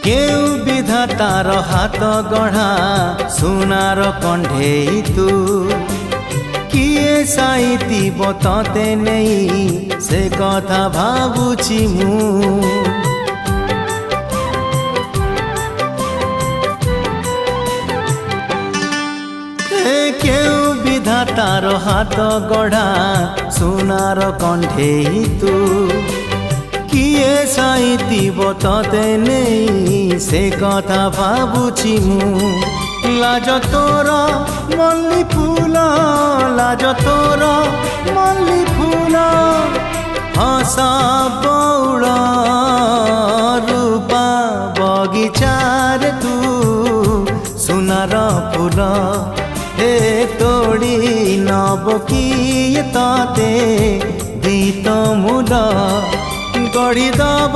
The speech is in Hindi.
केउ विधातार हाथ गढ़ा सुनार कंढेई तू किए साइतिब तते नहीं से कथा भाबुछि मु केउ विधातार हाथ गढ़ा सुनार कंढेई तू किए साइतिब तते नहीं से कथा भाबुछि मु लाज तोर मल्ली फूल लाज तोर मल्ली फूल हसा बौड़ रूपा बगीचार तू सुनार फूल हे तोड़ी नब किए तते दीत मूल गढ़ी दब